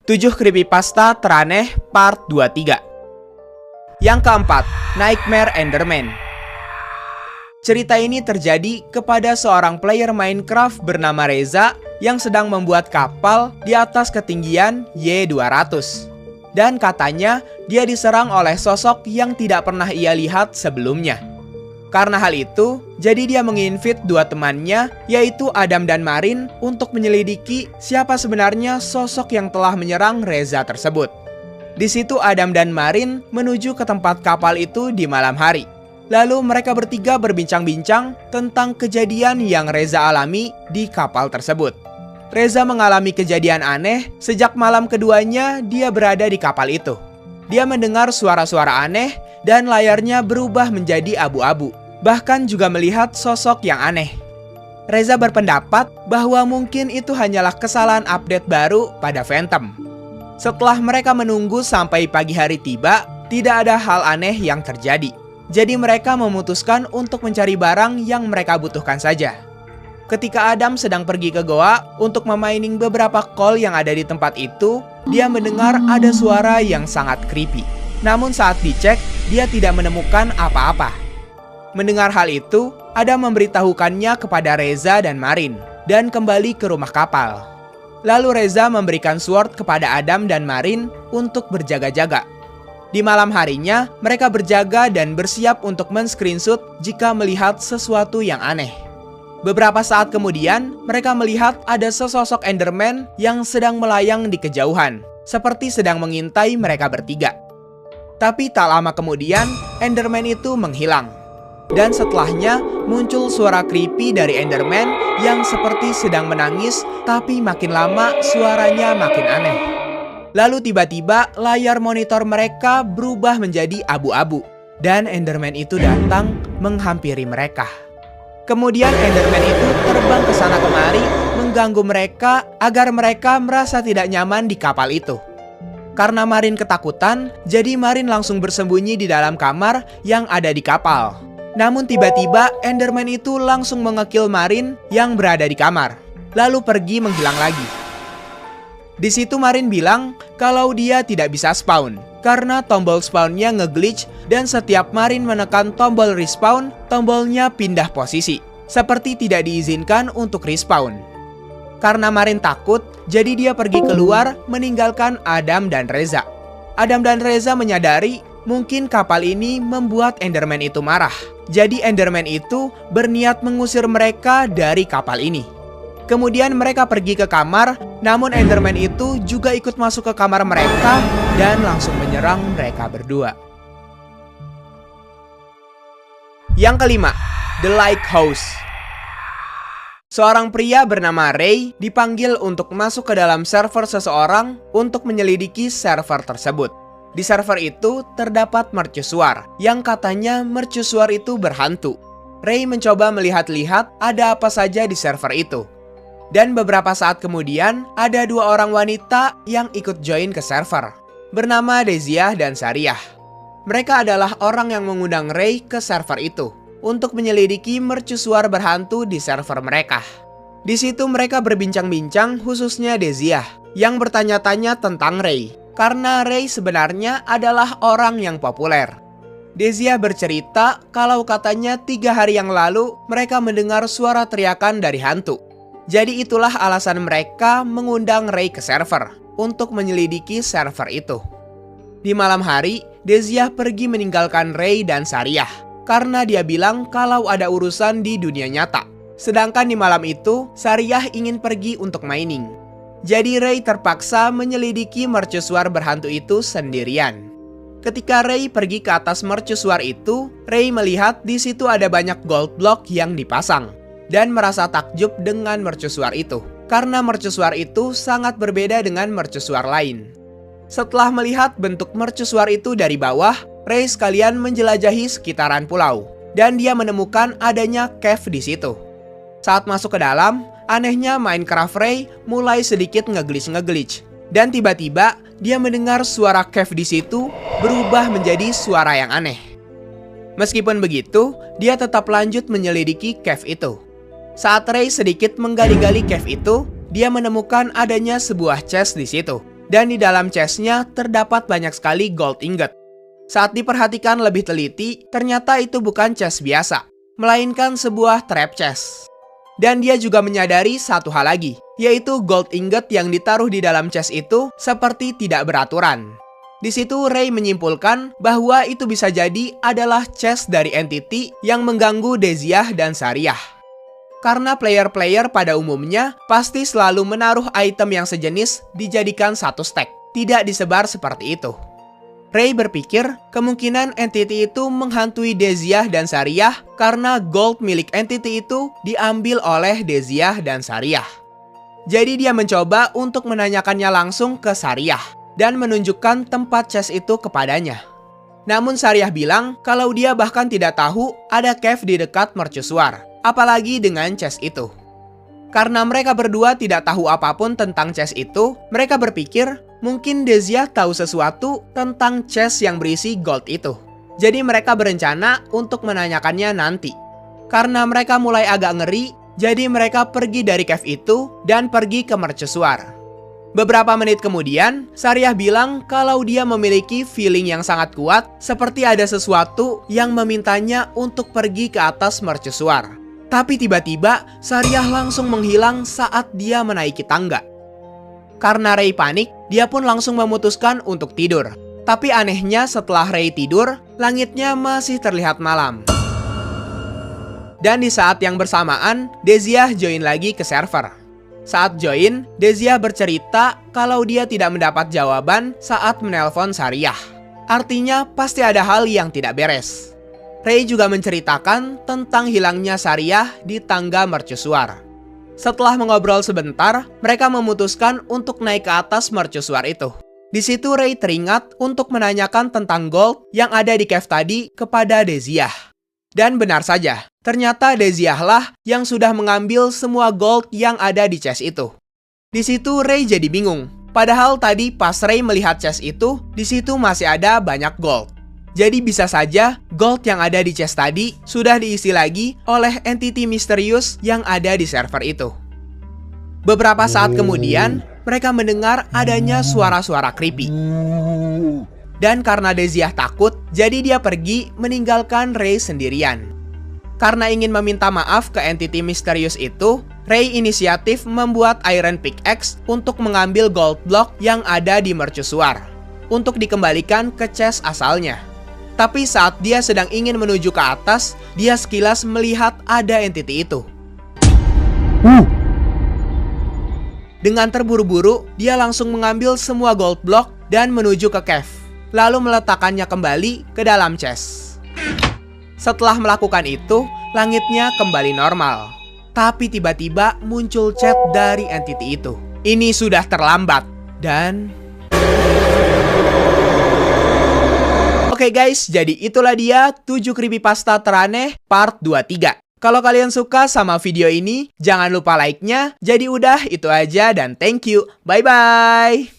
7 creepypasta teraneh part 23. Yang keempat, Nightmare Enderman. Cerita ini terjadi kepada seorang player Minecraft bernama Reza yang sedang membuat kapal di atas ketinggian Y200. Dan katanya dia diserang oleh sosok yang tidak pernah ia lihat sebelumnya. Karena hal itu, jadi dia menginvite dua temannya, yaitu Adam dan Marin, untuk menyelidiki siapa sebenarnya sosok yang telah menyerang Reza tersebut. Di situ Adam dan Marin menuju ke tempat kapal itu di malam hari. Lalu mereka bertiga berbincang-bincang tentang kejadian yang Reza alami di kapal tersebut. Reza mengalami kejadian aneh sejak malam keduanya dia berada di kapal itu. Dia mendengar suara-suara aneh dan layarnya berubah menjadi abu-abu. Bahkan juga melihat sosok yang aneh. Reza berpendapat bahwa mungkin itu hanyalah kesalahan update baru pada Phantom. Setelah mereka menunggu sampai pagi hari tiba, tidak ada hal aneh yang terjadi. Jadi mereka memutuskan untuk mencari barang yang mereka butuhkan saja. Ketika Adam sedang pergi ke goa untuk memining beberapa coal yang ada di tempat itu, dia mendengar ada suara yang sangat creepy. Namun saat dicek, dia tidak menemukan apa-apa. Mendengar hal itu, Adam memberitahukannya kepada Reza dan Marin, dan kembali ke rumah kapal. Lalu Reza memberikan sword kepada Adam dan Marin untuk berjaga-jaga. Di malam harinya, mereka berjaga dan bersiap untuk men-screenshot jika melihat sesuatu yang aneh. Beberapa saat kemudian, mereka melihat ada sesosok Enderman yang sedang melayang di kejauhan, seperti sedang mengintai mereka bertiga. Tapi tak lama kemudian, Enderman itu menghilang. Dan setelahnya, muncul suara creepy dari Enderman yang seperti sedang menangis, tapi makin lama suaranya makin aneh. Lalu tiba-tiba layar monitor mereka berubah menjadi abu-abu, dan Enderman itu datang menghampiri mereka. Kemudian Enderman itu terbang ke sana kemari, mengganggu mereka agar mereka merasa tidak nyaman di kapal itu. Karena Marin ketakutan, jadi Marin langsung bersembunyi di dalam kamar yang ada di kapal. Namun tiba-tiba Enderman itu langsung mengekill Marin yang berada di kamar, lalu pergi menghilang lagi. Di situ Marin bilang kalau dia tidak bisa spawn, karena tombol spawnnya nge-glitch dan setiap Marin menekan tombol respawn, tombolnya pindah posisi, seperti tidak diizinkan untuk respawn. Karena Marin takut, jadi dia pergi keluar meninggalkan Adam dan Reza. Adam dan Reza menyadari mungkin kapal ini membuat Enderman itu marah. Jadi Enderman itu berniat mengusir mereka dari kapal ini. Kemudian mereka pergi ke kamar, namun Enderman itu juga ikut masuk ke kamar mereka dan langsung menyerang mereka berdua. Yang kelima, The Lighthouse. Seorang pria bernama Ray dipanggil untuk masuk ke dalam server seseorang untuk menyelidiki server tersebut. Di server itu terdapat mercusuar yang katanya mercusuar itu berhantu. Ray mencoba melihat-lihat ada apa saja di server itu. Dan beberapa saat kemudian ada dua orang wanita yang ikut join ke server, bernama Deziah dan Sariah. Mereka adalah orang yang mengundang Ray ke server itu untuk menyelidiki mercusuar berhantu di server mereka. Di situ mereka berbincang-bincang, khususnya Deziah yang bertanya-tanya tentang Ray, karena Ray sebenarnya adalah orang yang populer. Deziah bercerita kalau katanya 3 hari yang lalu mereka mendengar suara teriakan dari hantu. Jadi itulah alasan mereka mengundang Ray ke server untuk menyelidiki server itu. Di malam hari, Deziah pergi meninggalkan Ray dan Sariah karena dia bilang kalau ada urusan di dunia nyata. Sedangkan di malam itu, Sariah ingin pergi untuk mining. Jadi Ray terpaksa menyelidiki mercusuar berhantu itu sendirian. Ketika Ray pergi ke atas mercusuar itu, Ray melihat di situ ada banyak gold block yang dipasang dan merasa takjub dengan mercusuar itu, karena mercusuar itu sangat berbeda dengan mercusuar lain. Setelah melihat bentuk mercusuar itu dari bawah, Ray sekalian menjelajahi sekitaran pulau, dan dia menemukan adanya cave di situ. Saat masuk ke dalam, anehnya Minecraft Ray mulai sedikit nge-glitch, dan tiba-tiba dia mendengar suara cave di situ berubah menjadi suara yang aneh. Meskipun begitu, dia tetap lanjut menyelidiki cave itu. Saat Ray sedikit menggali-gali cave itu, dia menemukan adanya sebuah chest di situ. dan di dalam chestnya terdapat banyak sekali gold ingot. Saat diperhatikan lebih teliti, ternyata itu bukan chest biasa, melainkan sebuah trap chest. Dan dia juga menyadari satu hal lagi, yaitu gold ingot yang ditaruh di dalam chest itu seperti tidak beraturan. Di situ Ray menyimpulkan bahwa itu bisa jadi adalah chest dari entity yang mengganggu Deziah dan Sariah. Karena player-player pada umumnya pasti selalu menaruh item yang sejenis dijadikan satu stack, tidak disebar seperti itu. Ray berpikir kemungkinan entity itu menghantui Deziah dan Sariah karena gold milik entity itu diambil oleh Deziah dan Sariah. Jadi dia mencoba untuk menanyakannya langsung ke Sariah dan menunjukkan tempat chest itu kepadanya. Namun Sariah bilang kalau dia bahkan tidak tahu ada cave di dekat mercusuar, apalagi dengan chest itu. Karena mereka berdua tidak tahu apapun tentang chest itu, mereka berpikir mungkin Deziah tahu sesuatu tentang chest yang berisi gold itu. Jadi mereka berencana untuk menanyakannya nanti. Karena mereka mulai agak ngeri, jadi mereka pergi dari cave itu dan pergi ke mercusuar. Beberapa menit kemudian, Sariah bilang kalau dia memiliki feeling yang sangat kuat seperti ada sesuatu yang memintanya untuk pergi ke atas mercusuar. Tapi tiba-tiba, Sariah langsung menghilang saat dia menaiki tangga. Karena Ray panik, dia pun langsung memutuskan untuk tidur. Tapi anehnya setelah Ray tidur, langitnya masih terlihat malam. Dan di saat yang bersamaan, Deziah join lagi ke server. Saat join, Deziah bercerita kalau dia tidak mendapat jawaban saat menelpon Sariah. Artinya pasti ada hal yang tidak beres. Ray juga menceritakan tentang hilangnya Sariah di tangga mercusuar. Setelah mengobrol sebentar, mereka memutuskan untuk naik ke atas mercusuar itu. Di situ Ray teringat untuk menanyakan tentang gold yang ada di cave tadi kepada Deziah. Dan benar saja, ternyata Deziah lah yang sudah mengambil semua gold yang ada di chest itu. Di situ Ray jadi bingung. Padahal tadi pas Ray melihat chest itu, di situ masih ada banyak gold. Jadi bisa saja gold yang ada di chest tadi sudah diisi lagi oleh entity misterius yang ada di server itu. Beberapa saat kemudian, mereka mendengar adanya suara-suara creepy. Dan karena Deziah takut, jadi dia pergi meninggalkan Ray sendirian. Karena ingin meminta maaf ke entity misterius itu, Ray inisiatif membuat iron pickaxe untuk mengambil gold block yang ada di mercusuar untuk dikembalikan ke chest asalnya. Tapi saat dia sedang ingin menuju ke atas, dia sekilas melihat ada entity itu. Dengan terburu-buru, dia langsung mengambil semua gold block dan menuju ke cave, lalu meletakkannya kembali ke dalam chest. Setelah melakukan itu, langitnya kembali normal. Tapi tiba-tiba muncul chat dari entity itu. Ini sudah terlambat. Dan oke guys, jadi itulah dia 7 creepypasta teraneh part 23. Kalau kalian suka sama video ini, jangan lupa like-nya. Jadi udah, itu aja dan thank you. Bye-bye.